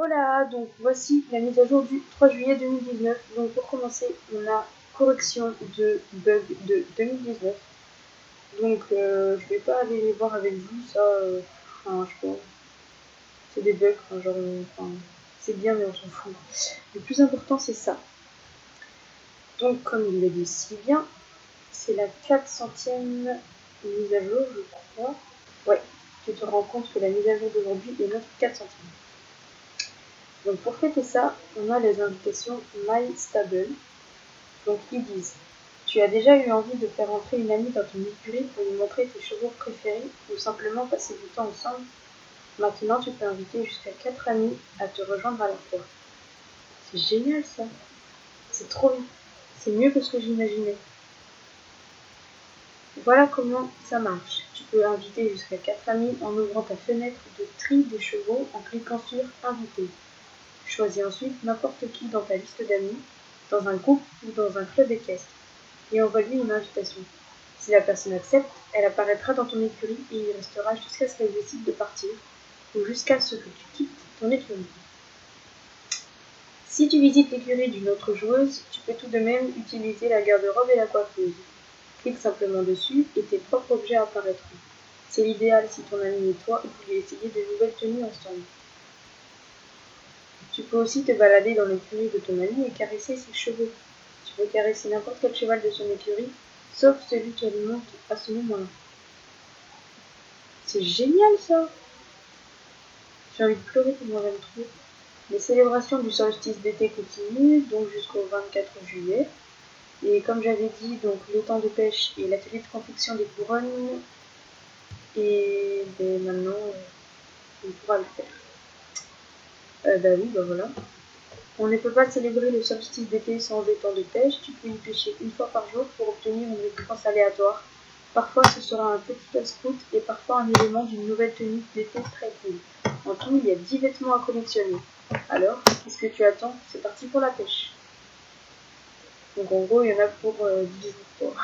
Hola, donc voici la mise à jour du 3 juillet 2019. Donc pour commencer, on a correction de bug de 2019. Donc je vais pas aller les voir avec vous, ça, je sais pas, c'est des bugs, c'est bien mais on s'en fout. Le plus important c'est ça. Donc comme il l'a dit si bien, c'est la 400e mise à jour, je crois. Ouais, tu te rends compte que la mise à jour d'aujourd'hui est notre 400e. Donc pour fêter ça, on a les invitations MyStable. Donc ils disent: tu as déjà eu envie de faire entrer une amie dans ton écurie pour lui montrer tes chevaux préférés ou simplement passer du temps ensemble. Maintenant tu peux inviter jusqu'à 4 amis à te rejoindre à la fois. C'est génial ça. C'est trop bien. C'est mieux que ce que j'imaginais. Voilà comment ça marche. Tu peux inviter jusqu'à 4 amis en ouvrant ta fenêtre de tri des chevaux en cliquant sur Inviter. Choisis ensuite n'importe qui dans ta liste d'amis, dans un groupe ou dans un club équestre, et envoie-lui une invitation. Si la personne accepte, elle apparaîtra dans ton écurie et y restera jusqu'à ce qu'elle décide de partir, ou jusqu'à ce que tu quittes ton écurie. Si tu visites l'écurie d'une autre joueuse, tu peux tout de même utiliser la garde-robe et la coiffeuse. Clique simplement dessus et tes propres objets apparaîtront. C'est l'idéal si ton ami et toi vous voulez essayer de nouvelles tenues ensemble. Tu peux aussi te balader dans l'écurie de ton ami et caresser ses chevaux. Tu peux caresser n'importe quel cheval de son écurie, sauf celui qui alimente à ce moment-là. C'est génial ça! J'ai envie de pleurer tellement j'aime trop. Les célébrations du solstice d'été continuent, donc jusqu'au 24 juillet. Et comme j'avais dit, donc le temps de pêche et l'atelier de confection des couronnes. Et maintenant, on pourra le faire. Oui, voilà. On ne peut pas célébrer le solstice d'été sans des temps de pêche. Tu peux y pêcher une fois par jour pour obtenir une récompense aléatoire. Parfois ce sera un petit casse-croûte et parfois un élément d'une nouvelle tenue d'été très cool. En tout, il y a 10 vêtements à collectionner. Alors, qu'est-ce que tu attends? C'est parti pour la pêche. Donc en gros, il y en a pour 10 jours.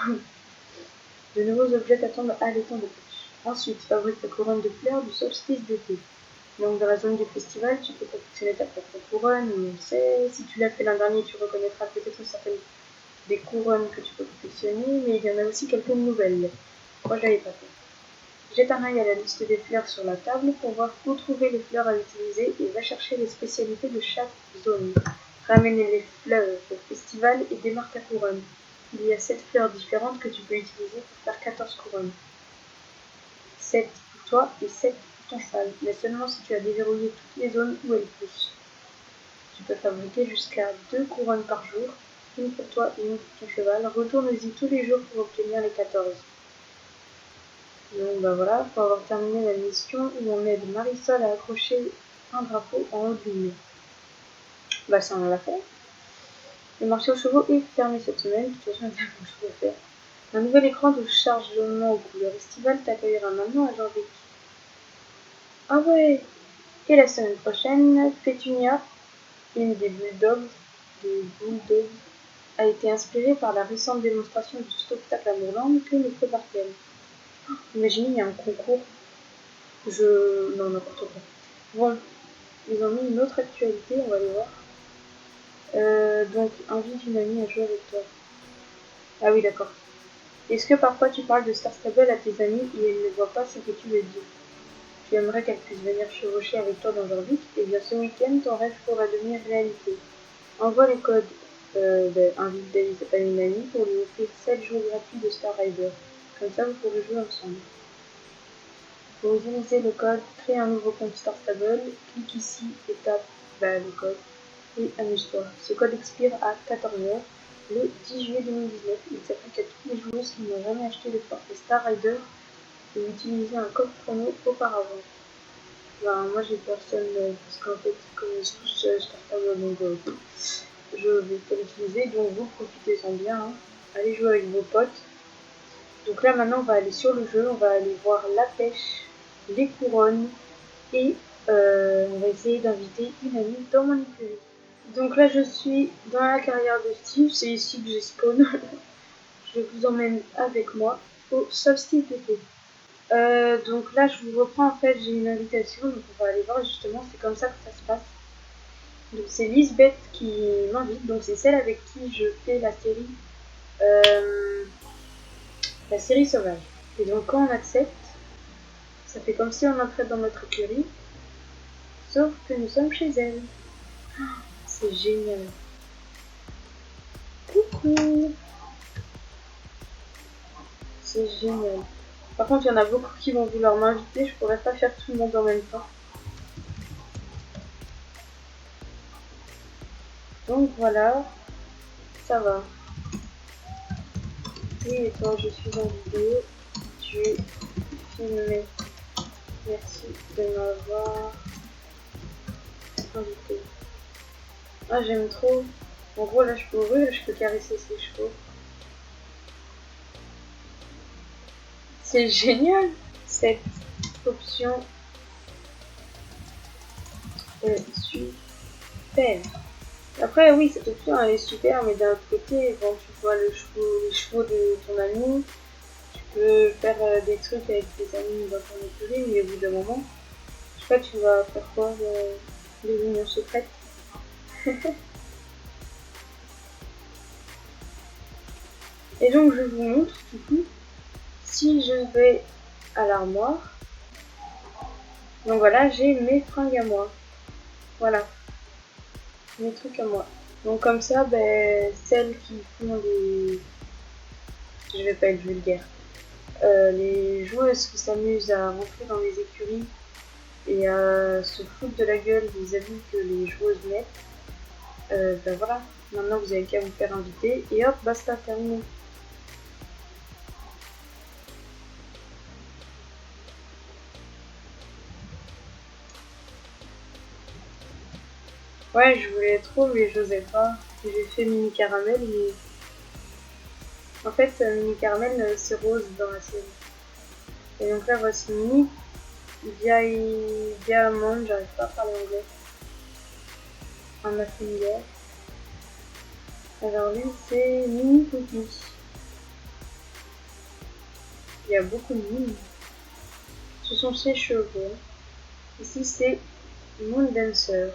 De nouveaux objets t'attendent à l'étang de pêche. Ensuite, fabrique ta couronne de fleurs du solstice d'été. Donc dans la zone du festival, tu peux confectionner ta propre couronne, on sait. Si tu l'as fait l'an dernier, tu reconnaîtras peut-être certaines des couronnes que tu peux confectionner, mais il y en a aussi quelques nouvelles. Moi, je l'avais pas fait. Jette un œil à la liste des fleurs sur la table pour voir où trouver les fleurs à utiliser et va chercher les spécialités de chaque zone. Ramène les fleurs au festival et démarre ta couronne. Il y a 7 fleurs différentes que tu peux utiliser pour faire 14 couronnes. 7 pour toi et 7 pour ton cheval, mais seulement si tu as déverrouillé toutes les zones où elles poussent. Tu peux fabriquer jusqu'à 2 couronnes par jour, une pour toi et une pour ton cheval. Retourne-y tous les jours pour obtenir les 14. Donc voilà, pour avoir terminé la mission où on aide Marisol à accrocher un drapeau en haut de l'île. Ça on l'a fait. Le marché aux chevaux est fermé cette semaine, de toute façon il y a beaucoup de choses à faire. Un nouvel écran de chargement aux couleurs estivales t'accueillera maintenant à janvier. Ah ouais! Et la semaine prochaine, Pétunia, une des bulldogs, a été inspirée par la récente démonstration du spectacle à Mourlande que nous fait Bartel. Imaginez, il y a un concours. Non, n'importe quoi. Bon, ils ont mis une autre actualité, on va aller voir. Donc, invite une amie à jouer avec toi. Ah oui, d'accord. Est-ce que parfois tu parles de Star Stable à tes amis et elles ne voient pas ce que tu veux dire? Tu aimerais qu'elle puisse venir chevaucher avec toi dans Jorvik? Et bien ce week-end, ton rêve pourra devenir réalité. Envoie les codes invite David à une amie pour lui offrir 7 jours gratuits de Star Rider. Comme ça, vous pourrez jouer ensemble. Pour utiliser le code, crée un nouveau compte Star Stable, clique ici et tape le code et amuse-toi. Ce code expire à 14h le 10 juillet 2019. Il s'applique à toutes les joueuses qui n'ont jamais acheté de forfait Star Rider ou utilisé un code promo auparavant. Moi j'ai personne parce qu'en fait ils connaissent tous Star Stable, donc je vais pas l'utiliser, donc vous profitez-en bien, hein. Allez jouer avec vos potes. Donc là maintenant on va aller sur le jeu, on va aller voir la pêche, les couronnes et on va essayer d'inviter une amie dans mon écurie. Donc là je suis dans la carrière de Steve, c'est ici que j'ai spawn. Je vous emmène avec moi au solstice d'été. Donc là je vous reprends, en fait j'ai une invitation, donc on va aller voir justement, c'est comme ça que ça se passe. Donc c'est Lisbeth qui m'invite, donc c'est celle avec qui je fais la série sauvage. Et donc quand on accepte, ça fait comme si on entrait dans notre écurie, sauf que nous sommes chez elle. C'est génial. Coucou. C'est génial. Par contre, il y en a beaucoup qui vont vouloir m'inviter, je pourrais pas faire tout le monde en même temps. Donc voilà, ça va. Oui, et toi, je suis en vidéo. Tu es filmé. Merci de m'avoir invité. Ah, j'aime trop. En gros, là, je peux ouvrir, je peux caresser ses cheveux. C'est génial, cette option est super. Après, oui, cette option, elle est super, mais d'un autre côté, quand tu vois les chevaux de ton ami, tu peux faire des trucs avec tes amis dans ton écurie, mais au bout d'un moment, je sais pas, tu vas faire quoi, les unions secrètes. Et donc, je vous montre, du coup, si je vais à l'armoire, donc voilà, j'ai mes fringues à moi. Voilà, mes trucs à moi. Donc comme ça, ben, celles qui font les... Je vais pas être vulgaire. Les joueuses qui s'amusent à rentrer dans les écuries et à se foutre de la gueule des habits que les joueuses mettent, ben voilà, maintenant vous avez qu'à vous faire inviter et hop, basta, terminé. Ouais, je voulais trop, mais j'osais pas. J'ai fait Mini Caramel, mais en fait, Mini Caramel, c'est rose dans la série. Et donc là, voici Mini. Diamond, j'arrive pas à parler anglais. Un affilié. Alors lui, c'est Mini Cookie. Il y a beaucoup de mini. Ce sont ses cheveux. Ici, c'est Moon Dancer.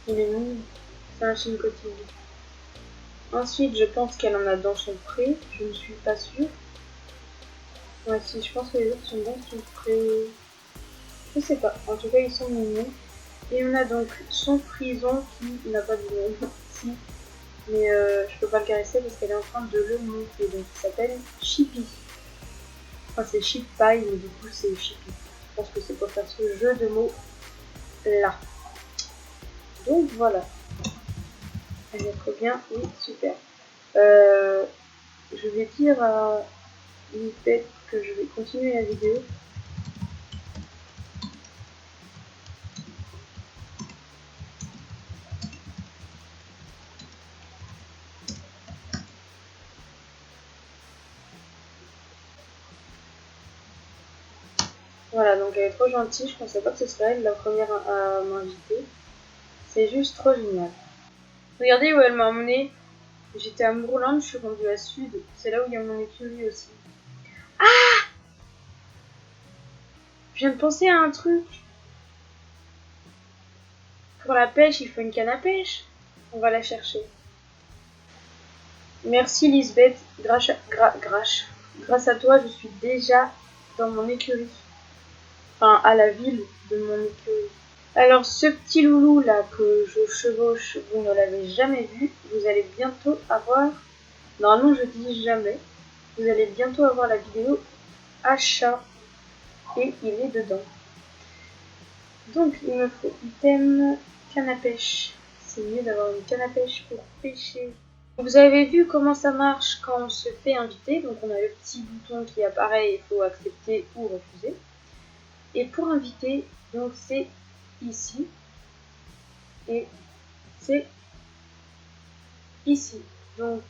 Il est mignon. C'est un chien quotidien. Ensuite, je pense qu'elle en a dans son pré. Je ne suis pas sûre. Ouais, si, je pense que les autres sont dans son pré. Je sais pas. En tout cas, ils sont mignons. Et on a donc son frison qui n'a pas de nom ici. Mais je peux pas le caresser parce qu'elle est en train de le monter. Donc, il s'appelle Chippy. Enfin, c'est Chip Pie, mais du coup, c'est Chippy. Je pense que c'est pour faire ce jeu de mots là. Donc, voilà. Elle est trop bien. Oui, super. Je vais dire à Lisbeth que je vais continuer la vidéo. Voilà, donc elle est trop gentille. Je pensais pas que ce serait elle la première à m'inviter. C'est juste trop génial. Regardez où elle m'a emmené. J'étais à Mourlande, je suis rendue à Sud. C'est là où il y a mon écurie aussi. Je viens de penser à un truc. Pour la pêche, il faut une canne à pêche. On va la chercher. Merci Lisbeth. Grâce à toi, je suis déjà dans mon écurie. Enfin, à la ville de mon écurie. Alors, ce petit loulou là que je chevauche, vous ne l'avez jamais vu. Vous allez bientôt avoir. Normalement, je dis jamais. Vous allez bientôt avoir la vidéo achat et il est dedans. Donc, il me faut item canne à pêche. C'est mieux d'avoir une canne à pêche pour pêcher. Vous avez vu comment ça marche quand on se fait inviter. Donc, on a le petit bouton qui apparaît, il faut accepter ou refuser. Et pour inviter, donc c'est ici et c'est ici. Donc,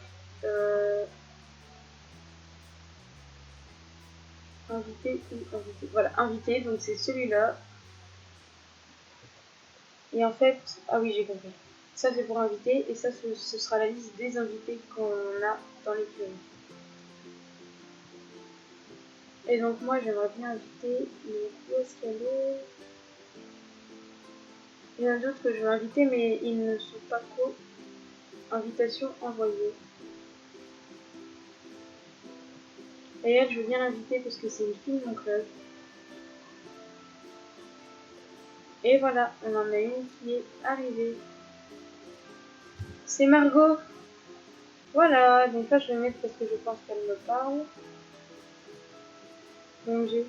invité ou invité. Voilà, invité, donc c'est celui-là. Et en fait, ah oui, j'ai compris. Ça, c'est pour inviter, et ça, ce sera la liste des invités qu'on a dans l'écurie. Et donc moi j'aimerais bien inviter, mais où est-ce qu'elle est? Il y en a d'autres que je veux inviter, mais ils ne sont pas co invitation envoyée. Et elle, je veux bien l'inviter parce que c'est une fille de mon club. Et voilà, on en a une qui est arrivée. C'est Margot. Voilà, donc là je vais mettre parce que je pense qu'elle me parle. Donc j'ai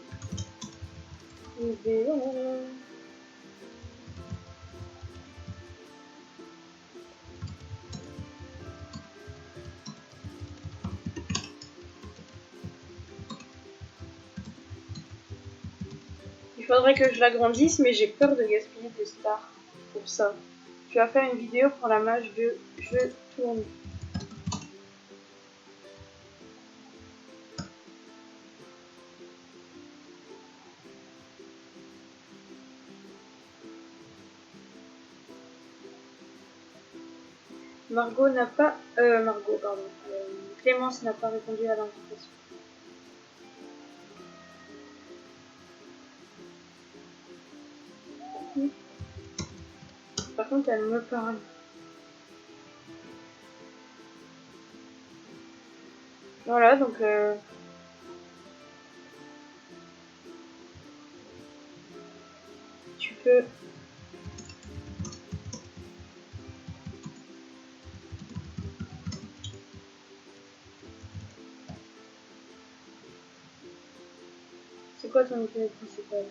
vidéo. Il faudrait que je l'agrandisse, mais j'ai peur de gaspiller des stars pour ça. Je vais faire une vidéo pour la mage de Je tourne. Margot n'a pas... Margot, pardon. Clémence n'a pas répondu à l'invitation. Par contre, elle me parle. Voilà, donc... tu peux... C'est quoi ton utilité principale?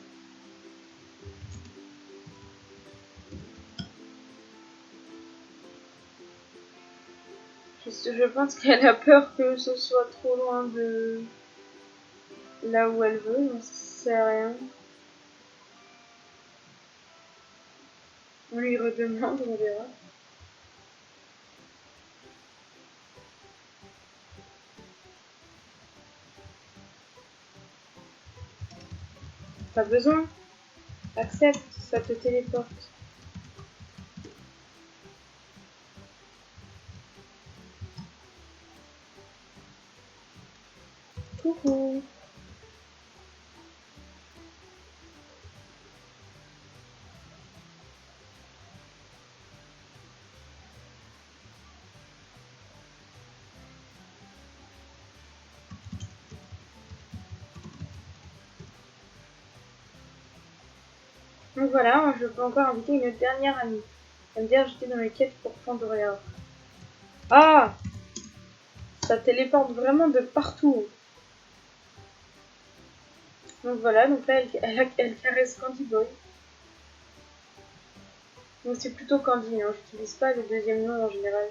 Je pense qu'elle a peur que ce soit trop loin de là où elle veut, mais c'est rien. On lui redemande, on verra. Pas besoin. Accepte, ça te téléporte. Coucou. Donc voilà, je peux encore inviter une dernière amie. Elle me dit ajouter dans les quêtes pour Pandoria. Ah! Ça téléporte vraiment de partout. Donc voilà, donc là elle caresse Candy Boy. Donc c'est plutôt Candy, hein. J'utilise pas le deuxième nom en général.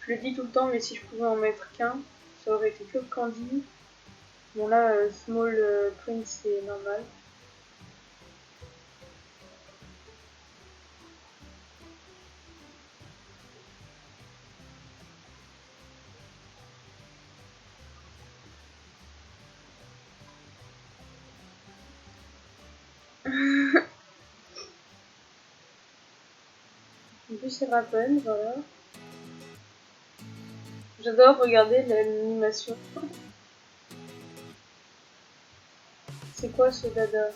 Je le dis tout le temps, mais si je pouvais en mettre qu'un, ça aurait été que Candy. Bon là, Small Prince c'est normal. En plus c'est Raven, voilà. J'adore regarder l'animation. C'est quoi ce dada?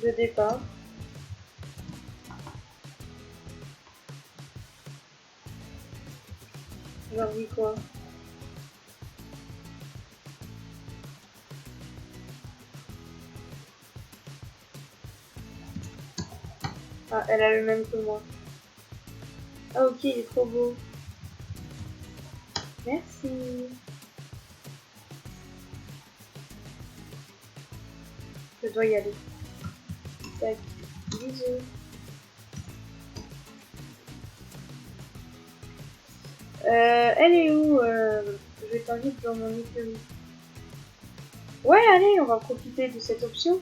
De départ. Genre oui quoi? Ah, elle a le même que moi. Ah ok, il est trop beau. Merci. Je dois y aller. Tac. Bisous. Elle est où Je t'invite dans mon écurie. Ouais, allez, on va profiter de cette option.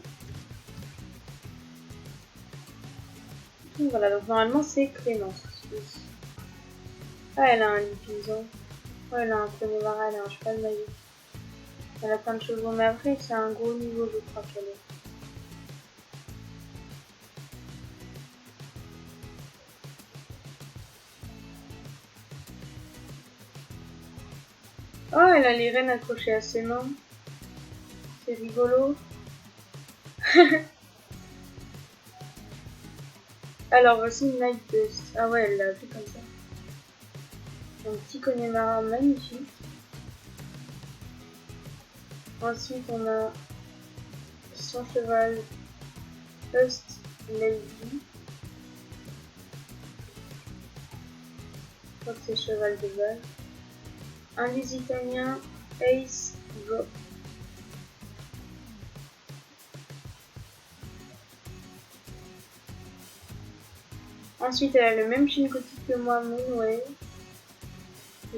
Voilà, donc normalement c'est Clémence. Ah, elle a un lipison. Ouais, elle a un Connemara, elle a un cheval maillot. Elle a plein de choses. Bon, mais après, c'est un gros niveau, je crois qu'elle est. Oh, elle a les rênes accrochées à ses mains. C'est rigolo. Alors, voici Night Dust. Ah ouais, elle l'a vu comme ça. Un petit connemara magnifique. Ensuite, on a son cheval Dust Lady. Je crois que c'est cheval de base. Un Lusitanien Ace Drop. Ensuite, elle a le même Shinkotik que moi, Moonway.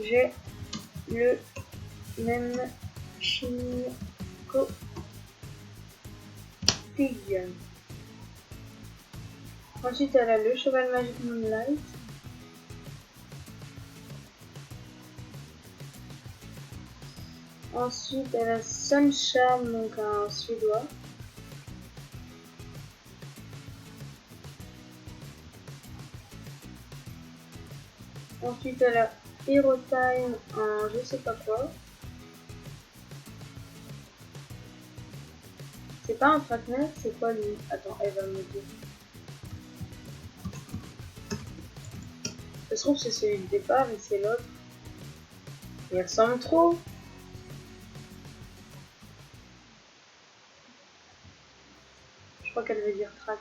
J'ai le même Shinkotik. Ensuite, elle a le cheval magique Moonlight. Ensuite, elle a Sunshine, donc un suédois. Ensuite, elle a Hero Time, un je sais pas quoi. C'est pas un Fratner, c'est quoi lui? Attends, elle va me dire. Ça se trouve, c'est celui de départ et c'est l'autre. Il ressemble trop. Je crois qu'elle veut dire track.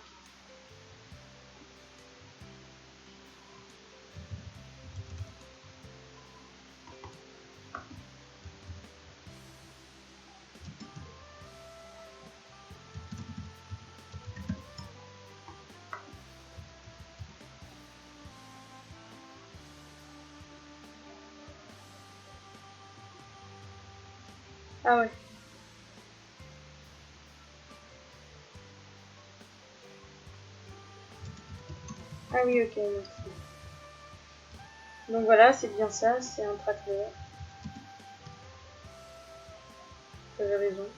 Ah ouais. Ah oui, ok, merci. Donc voilà, c'est bien ça, c'est un tracker. J'avais raison.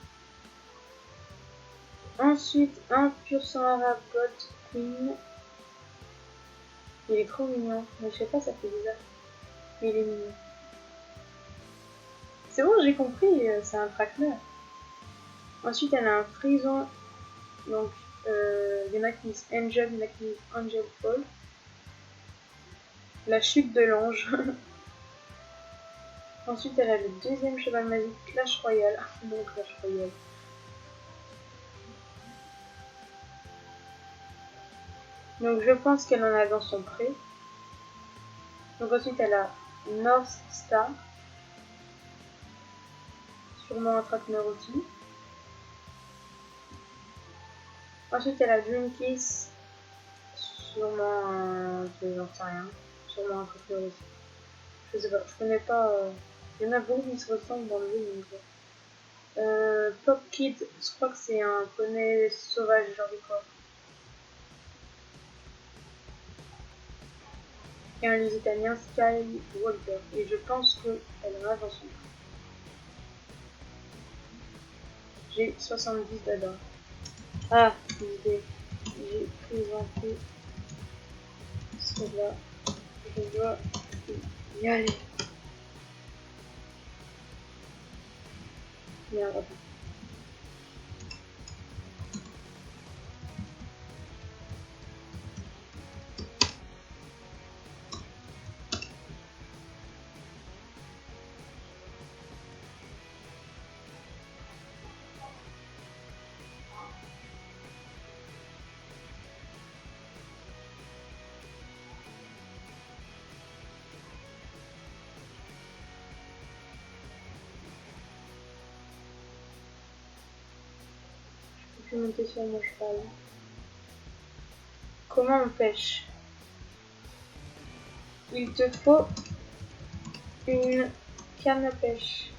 Ensuite, un pur sang arabe God Queen. Il est trop mignon. Mais je sais pas, ça fait bizarre. Mais il est mignon. C'est bon, j'ai compris, c'est un tracker. Ensuite, elle a un frison. Donc, il y en a qui disent Angel, il y en a qui disent Angel Fall. La chute de l'ange. Ensuite, elle a le deuxième cheval magique, Clash Royale. Non, Clash Royale. Donc, je pense qu'elle en a dans son pré. Donc, ensuite, elle a North Star. Sûrement un traqueneur aussi. Ensuite, elle a Dream Kiss. Sûrement un. J'en sais rien. Sûrement un traqueneur aussi. Je sais pas, je connais pas. Il y en a beaucoup qui se ressemblent dans le jeu. Pop Kid, je crois que c'est un poney sauvage, genre du quoi. Et un Lusitanien Sky Walker. Et je pense qu'elle en a dans son prix. J'ai 70 d'adar. Ah, idée. J'ai présenté cela. Je dois y aller. Merde. Je vais monter sur mon cheval. Comment on pêche? Il te faut une canne à pêche.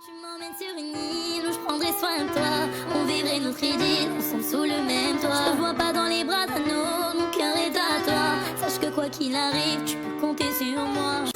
Tu m'emmènes sur une île où je prendrai soin de toi. On vivrait notre idylle ensemble sous le même toit. Je te vois pas dans les bras d'un autre, mon cœur est à toi. Sache que quoi qu'il arrive, tu peux compter sur moi.